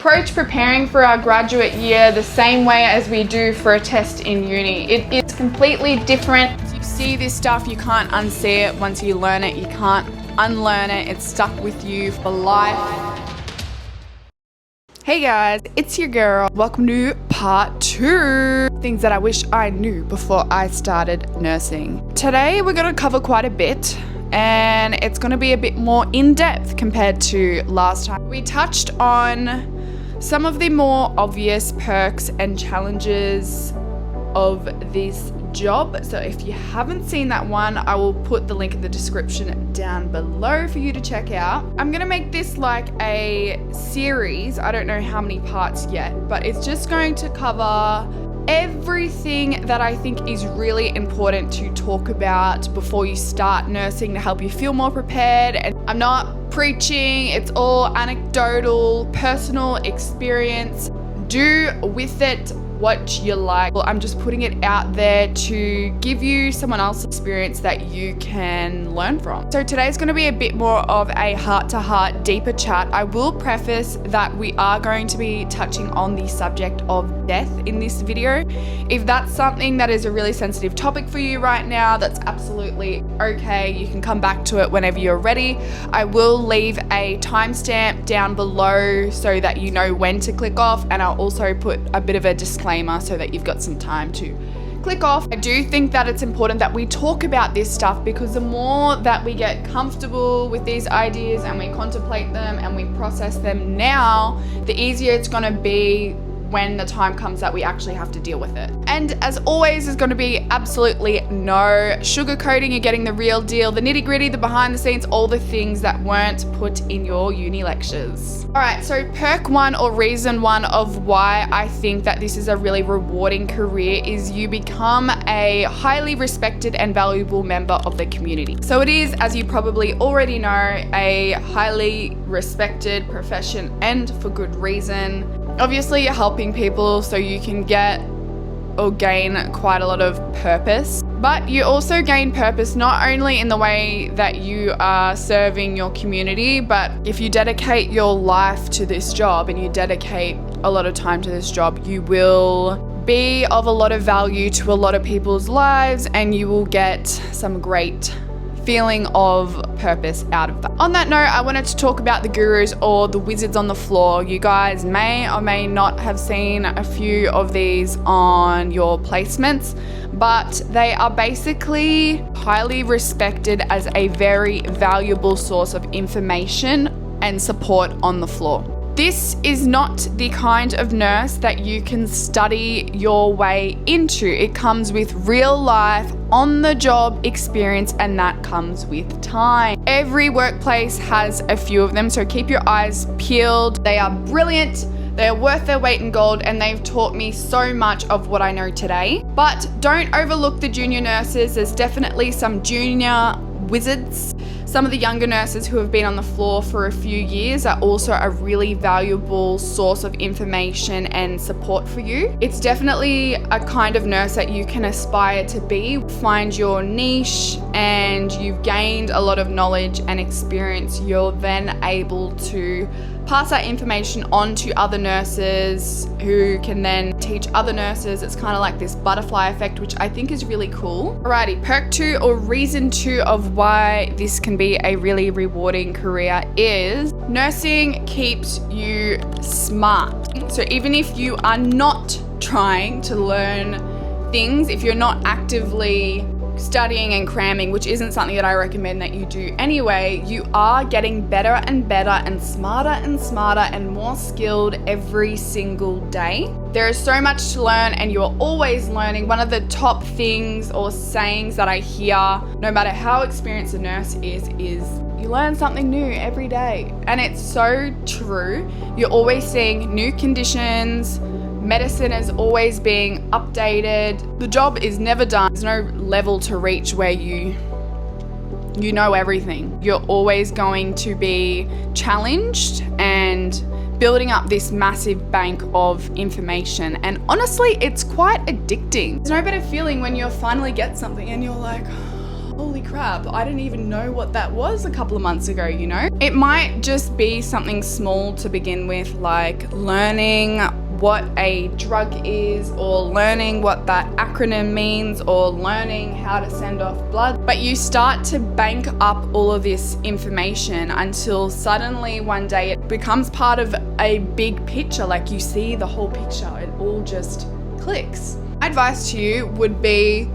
approach preparing for our graduate year the same way as we do for a test in uni. It is completely different. You see this stuff, you can't unsee it. Once you learn it, you can't unlearn it. It's stuck with you for life. Hey guys, it's your girl. Welcome to part 2. Things that I wish I knew before I started nursing. Today we're going to cover quite a bit, and it's going to be a bit more in-depth compared to last time. We touched on some of the more obvious perks and challenges of this job. So if you haven't seen that one, I will put the link in the description down below for you to check out. I'm gonna make this like a series. I don't know how many parts yet, but it's just going to cover everything that I think is really important to talk about before you start nursing to help you feel more prepared. And I'm not preaching, it's all anecdotal, personal experience. Do with it what you like. Well, I'm just putting it out there to give you someone else's experience that you can learn from. So today's going to be a bit more of a heart-to-heart, deeper chat. I will preface that we are going to be touching on the subject of death in this video. If that's something that is a really sensitive topic for you right now, that's absolutely okay. You can come back to it whenever you're ready. I will leave a timestamp down below so that you know when to click off, and I'll also put a bit of a disclaimer so that you've got some time to click off. I do think that it's important that we talk about this stuff, because the more that we get comfortable with these ideas and we contemplate them and we process them now, the easier it's going to be when the time comes that we actually have to deal with it. And as always, there's going to be absolutely no sugarcoating. You're getting the real deal, the nitty gritty, the behind the scenes, all the things that weren't put in your uni lectures. All right, so perk 1 or reason 1 of why I think that this is a really rewarding career is you become a highly respected and valuable member of the community. So it is, as you probably already know, a highly respected profession, and for good reason. Obviously, you're helping people so you can get or gain quite a lot of purpose, but you also gain purpose not only in the way that you are serving your community, but if you dedicate your life to this job and you dedicate a lot of time to this job, you will be of a lot of value to a lot of people's lives, and you will get some great feeling of purpose out of that. On that note, I wanted to talk about the gurus or the wizards on the floor. You guys may or may not have seen a few of these on your placements, but they are basically highly respected as a very valuable source of information and support on the floor. This is not the kind of nurse that you can study your way into. It comes with real life, on-the-job experience, and that comes with time. Every workplace has a few of them, so keep your eyes peeled. They are brilliant, they are worth their weight in gold, and they've taught me so much of what I know today. But don't overlook the junior nurses. There's definitely some junior wizards. Some of the younger nurses who have been on the floor for a few years are also a really valuable source of information and support for you. It's definitely a kind of nurse that you can aspire to be. Find your niche, and you've gained a lot of knowledge and experience. You're then able to pass that information on to other nurses who can then teach other nurses. It's kind of like this butterfly effect, which I think is really cool. Alrighty, perk 2 or reason 2 of why this can be a really rewarding career is nursing keeps you smart. So even if you are not trying to learn things, if you're not actively studying and cramming, which isn't something that I recommend that you do anyway, you are getting better and better and smarter and more skilled every single day. There is so much to learn, and you're always learning. One of the top things or sayings that I hear, no matter how experienced a nurse is you learn something new every day. And it's so true. You're always seeing new conditions. Medicine is always being updated. The job is never done. There's no level to reach where you know everything. You're always going to be challenged and building up this massive bank of information. And honestly, it's quite addicting. There's no better feeling when you finally get something and you're like, holy crap, I didn't even know what that was a couple of months ago, you know? It might just be something small to begin with, like learning what a drug is, or learning what that acronym means, or learning how to send off blood. But you start to bank up all of this information until suddenly one day it becomes part of a big picture. Like you see the whole picture, it all just clicks. My advice to you would be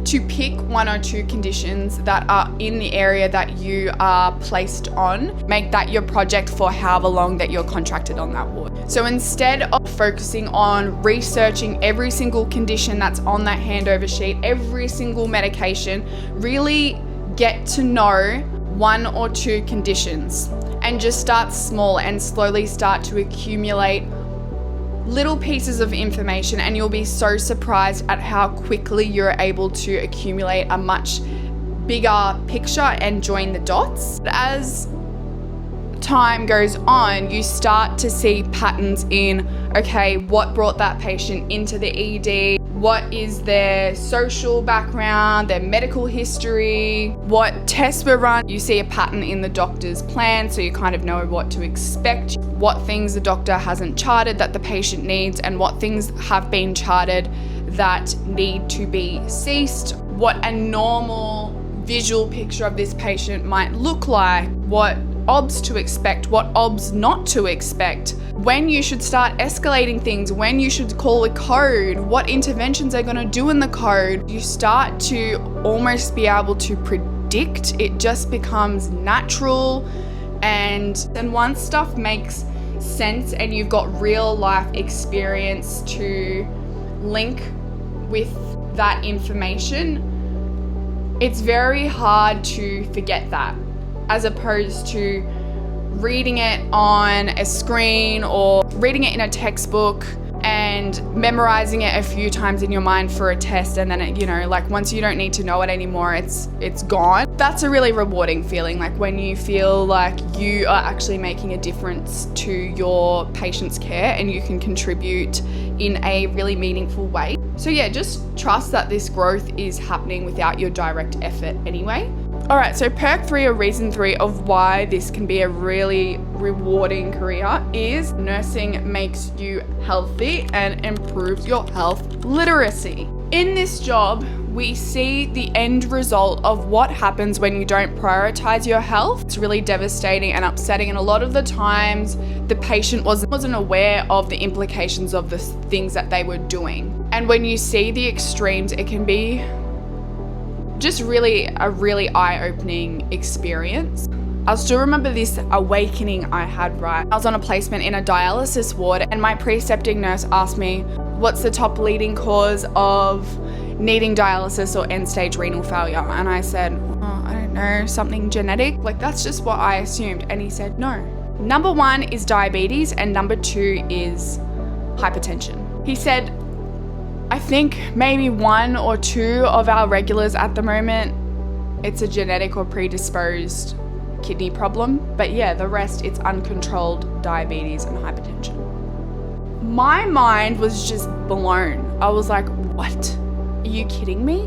to pick 1 or 2 conditions that are in the area that you are placed on. Make that your project for however long that you're contracted on that ward. So instead of focusing on researching every single condition that's on that handover sheet, every single medication, really get to know 1 or 2 conditions and just start small and slowly start to accumulate little pieces of information, and you'll be so surprised at how quickly you're able to accumulate a much bigger picture and join the dots. But as time goes on, you start to see patterns in, okay, what brought that patient into the ED? What is their social background, their medical history, what tests were run? You see a pattern in the doctor's plan, so you kind of know what to expect, what things the doctor hasn't charted that the patient needs, and what things have been charted that need to be ceased, what a normal visual picture of this patient might look like, what OBS to expect, what OBS not to expect, when you should start escalating things, when you should call a code, what interventions they're going to do in the code. You start to almost be able to predict. It just becomes natural, and once stuff makes sense and you've got real life experience to link with that information, it's very hard to forget that, as opposed to reading it on a screen or reading it in a textbook and memorizing it a few times in your mind for a test, and then it, you know, like once you don't need to know it anymore, it's gone. That's a really rewarding feeling, like when you feel like you are actually making a difference to your patient's care and you can contribute in a really meaningful way. So yeah, just trust that this growth is happening without your direct effort anyway. All right, so perk 3 or reason 3 of why this can be a really rewarding career is nursing makes you healthy and improves your health literacy. In this job, we see the end result of what happens when you don't prioritize your health. It's really devastating and upsetting, and a lot of the times the patient wasn't aware of the implications of the things that they were doing. And when you see the extremes, it can be just a really eye-opening experience. I'll still remember this awakening I had, right? I was on a placement in a dialysis ward, and my precepting nurse asked me, what's the top leading cause of needing dialysis or end-stage renal failure? And I said, oh, I don't know, something genetic? Like, that's just what I assumed. And he said, no. Number 1 is diabetes, and number 2 is hypertension. He said, I think maybe 1 or 2 of our regulars at the moment, it's a genetic or predisposed kidney problem. But yeah, the rest, it's uncontrolled diabetes and hypertension. My mind was just blown. I was like, what? Are you kidding me?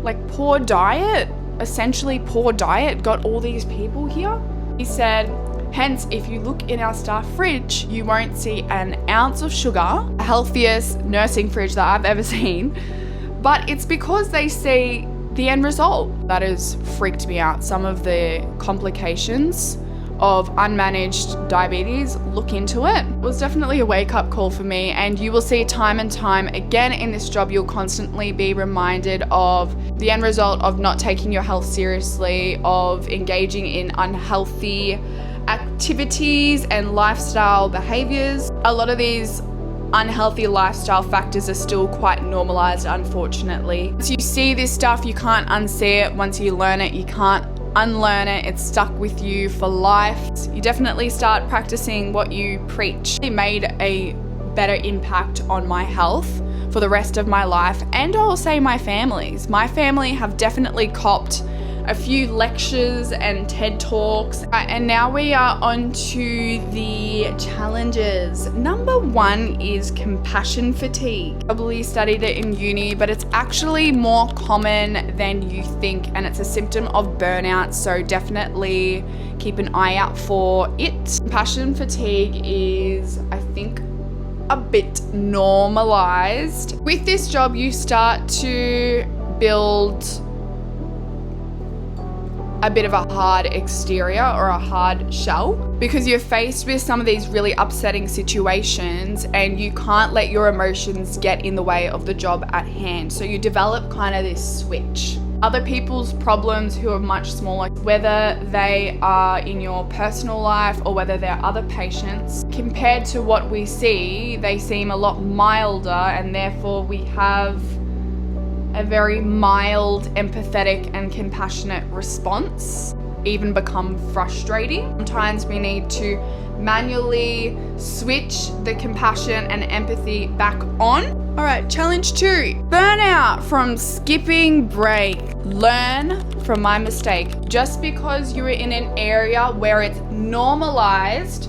Like, poor diet, essentially poor diet got all these people here? He said, hence, if you look in our staff fridge, you won't see an ounce of sugar, the healthiest nursing fridge that I've ever seen. But it's because they see the end result. That has freaked me out. Some of the complications of unmanaged diabetes, look into it. It was definitely a wake-up call for me, and you will see time and time again in this job, you'll constantly be reminded of the end result of not taking your health seriously, of engaging in unhealthy activities and lifestyle behaviors. A lot of these unhealthy lifestyle factors are still quite normalized, unfortunately. Once you see this stuff, you can't unsee it. Once you learn it, you can't unlearn it. It's stuck with you for life. You definitely start practicing what you preach. It made a better impact on my health for the rest of my life, and I'll say my family's. My family have definitely copped a few lectures and TED Talks. And now we are on to the challenges. Number 1 is compassion fatigue. Probably studied it in uni, but it's actually more common than you think, and it's a symptom of burnout, so definitely keep an eye out for it. Compassion fatigue is, I think, a bit normalized. With this job, you start to build a bit of a hard exterior or a hard shell because you're faced with some of these really upsetting situations and you can't let your emotions get in the way of the job at hand. So you develop kind of this switch. Other people's problems who are much smaller, whether they are in your personal life or whether they're other patients, compared to what we see, they seem a lot milder, and therefore we have a very mild, empathetic and compassionate response, even become frustrating. Sometimes we need to manually switch the compassion and empathy back on. All right, challenge 2, burnout from skipping break. Learn from my mistake. Just because you're in an area where it's normalized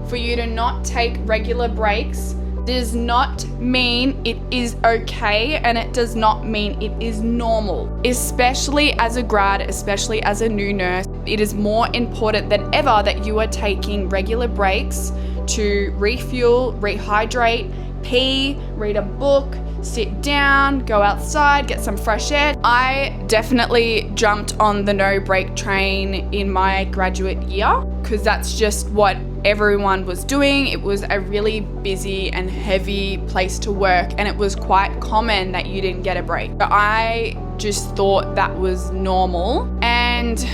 for you to not take regular breaks does not mean it is okay, and it does not mean it is normal. Especially as a grad, especially as a new nurse, it is more important than ever that you are taking regular breaks to refuel, rehydrate, pee, read a book, sit down, go outside, get some fresh air. I definitely jumped on the no break train in my graduate year because that's just what everyone was doing. It was a really busy and heavy place to work, and it was quite common that you didn't get a break. But I just thought that was normal, and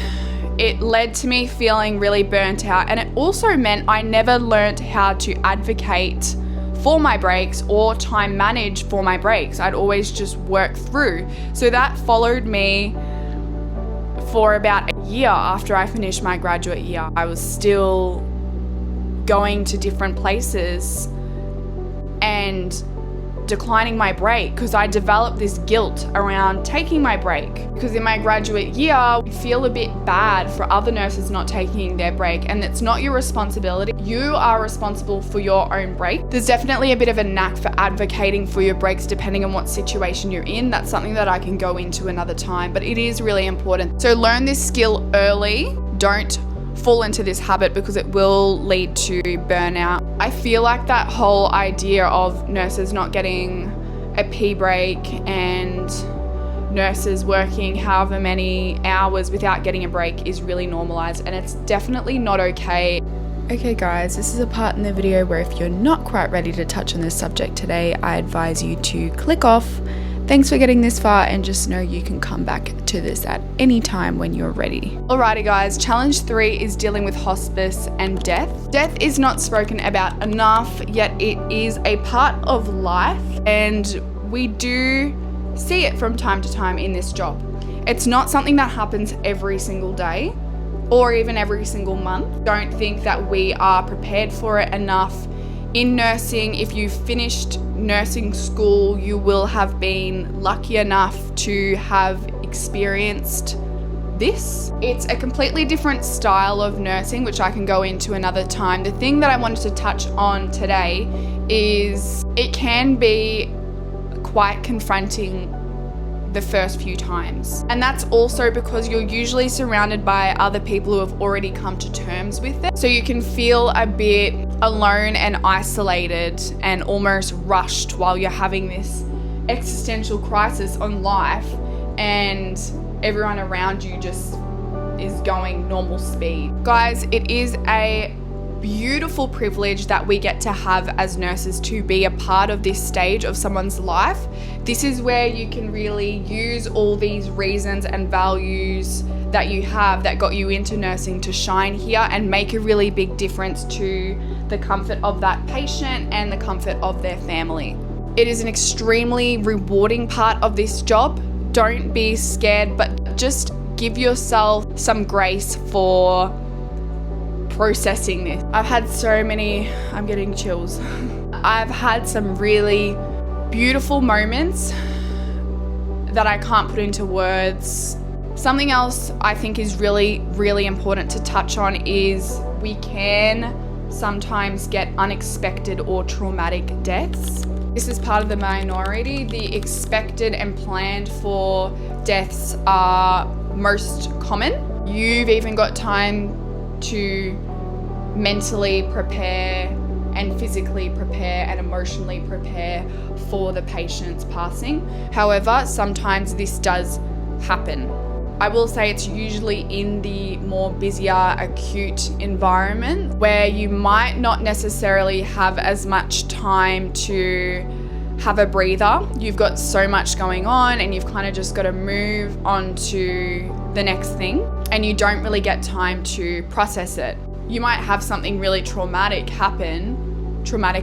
it led to me feeling really burnt out. And it also meant I never learned how to advocate for my breaks or time manage for my breaks. I'd always just work through. So that followed me for about a year after I finished my graduate year. I was still going to different places and declining my break because I developed this guilt around taking my break. Because in my graduate year, I feel a bit bad for other nurses not taking their break, and it's not your responsibility. You are responsible for your own break. There's definitely a bit of a knack for advocating for your breaks depending on what situation you're in. That's something that I can go into another time, but it is really important. So learn this skill early. Don't fall into this habit because it will lead to burnout. I feel like that whole idea of nurses not getting a pee break and nurses working however many hours without getting a break is really normalized, and it's definitely not okay. Okay guys, this is a part in the video where if you're not quite ready to touch on this subject today, I advise you to click off. Thanks for getting this far, and just know you can come back to this at any time when you're ready. Alrighty guys, challenge 3 is dealing with hospice and death. Death is not spoken about enough, yet it is a part of life, and we do see it from time to time in this job. It's not something that happens every single day or even every single month. Don't think that we are prepared for it enough. In nursing, if you finished nursing school, you will have been lucky enough to have experienced this. It's a completely different style of nursing, which I can go into another time. The thing that I wanted to touch on today is it can be quite confronting the first few times. And that's also because you're usually surrounded by other people who have already come to terms with it. So you can feel a bit alone and isolated and almost rushed while you're having this existential crisis on life, and everyone around you just is going normal speed. Guys, it is a beautiful privilege that we get to have as nurses to be a part of this stage of someone's life. This is where you can really use all these reasons and values that you have that got you into nursing to shine here and make a really big difference to the comfort of that patient and the comfort of their family. It is an extremely rewarding part of this job. Don't be scared, but just give yourself some grace for processing this. I've had so many, I'm getting chills. I've had some really beautiful moments that I can't put into words Something else I think is really, really important to touch on is we can sometimes get unexpected or traumatic deaths. This is part of the minority. The expected and planned for deaths are most common. You've even got time to mentally prepare and physically prepare and emotionally prepare for the patient's passing. However, sometimes this does happen. I will say it's usually in the more busier, acute environment where you might not necessarily have as much time to have a breather. You've got so much going on and you've kind of just got to move on to the next thing, and you don't really get time to process it. You might have something really traumatic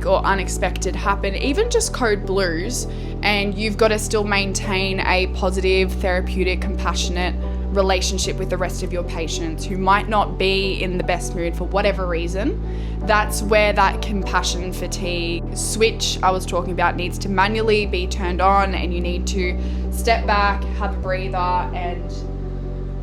or unexpected happen, even just code blues, and you've got to still maintain a positive, therapeutic, compassionate relationship with the rest of your patients who might not be in the best mood for whatever reason. That's where that compassion fatigue switch I was talking about needs to manually be turned on, and you need to step back, have a breather, and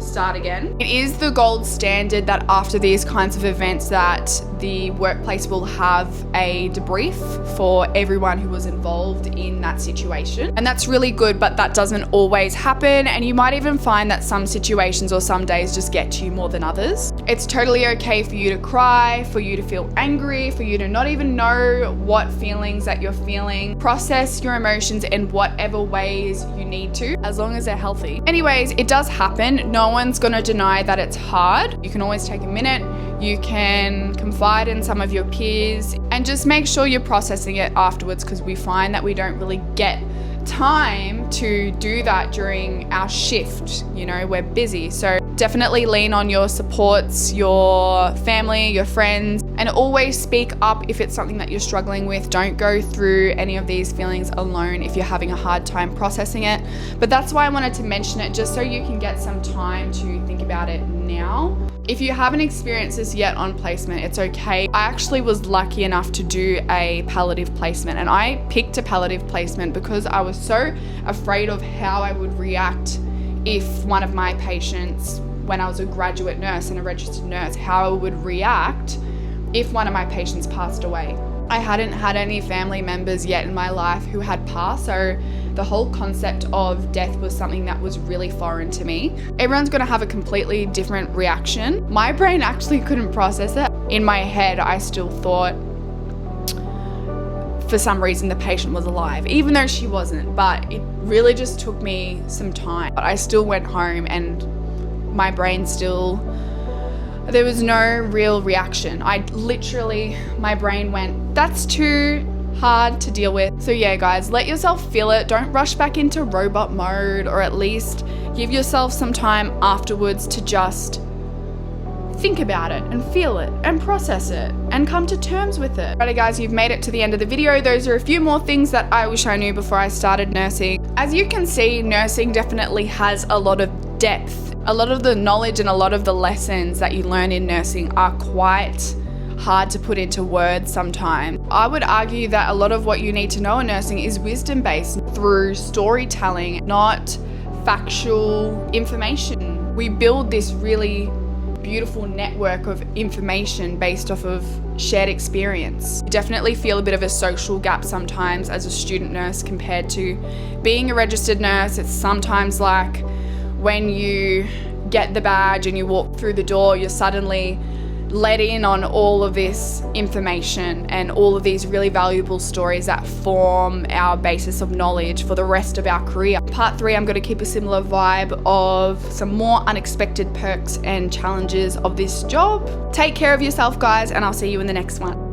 start again. It is the gold standard that after these kinds of events that the workplace will have a debrief for everyone who was involved in that situation. And that's really good, but that doesn't always happen. And you might even find that some situations or some days just get to you more than others. It's totally okay for you to cry, for you to feel angry, for you to not even know what feelings that you're feeling. Process your emotions in whatever ways you need to, as long as they're healthy. Anyways, it does happen. No one's gonna deny that it's hard. You can always take a minute. You can confide in some of your peers and just make sure you're processing it afterwards, because we find that we don't really get time to do that during our shift. You know, we're busy. So definitely lean on your supports, your family, your friends, and always speak up if it's something that you're struggling with. Don't go through any of these feelings alone if you're having a hard time processing it. But that's why I wanted to mention it, just so you can get some time to think about it now. If you haven't experienced this yet on placement, it's okay. I actually was lucky enough to do a palliative placement, and I picked a palliative placement because I was so afraid of how I would react if one of my patients, when I was a graduate nurse and a registered nurse, how I would react if one of my patients passed away. I hadn't had any family members yet in my life who had passed, so the whole concept of death was something that was really foreign to me. Everyone's gonna have a completely different reaction. My brain actually couldn't process it. In my head, I still thought for some reason the patient was alive, even though she wasn't, but it really just took me some time. But I still went home and my brain still, there was no real reaction. My brain went, that's too hard to deal with. So yeah, guys, let yourself feel it. Don't rush back into robot mode, or at least give yourself some time afterwards to just think about it and feel it and process it and come to terms with it. Alrighty guys, you've made it to the end of the video. Those are a few more things that I wish I knew before I started nursing. As you can see, nursing definitely has a lot of depth. A lot of the knowledge and a lot of the lessons that you learn in nursing are quite hard to put into words sometimes. I would argue that a lot of what you need to know in nursing is wisdom-based through storytelling, not factual information. We build this really beautiful network of information based off of shared experience. You definitely feel a bit of a social gap sometimes as a student nurse compared to being a registered nurse. It's sometimes like when you get the badge and you walk through the door, you're suddenly let in on all of this information and all of these really valuable stories that form our basis of knowledge for the rest of our career. Part 3, I'm going to keep a similar vibe of some more unexpected perks and challenges of this job. Take care of yourself, guys, and I'll see you in the next one.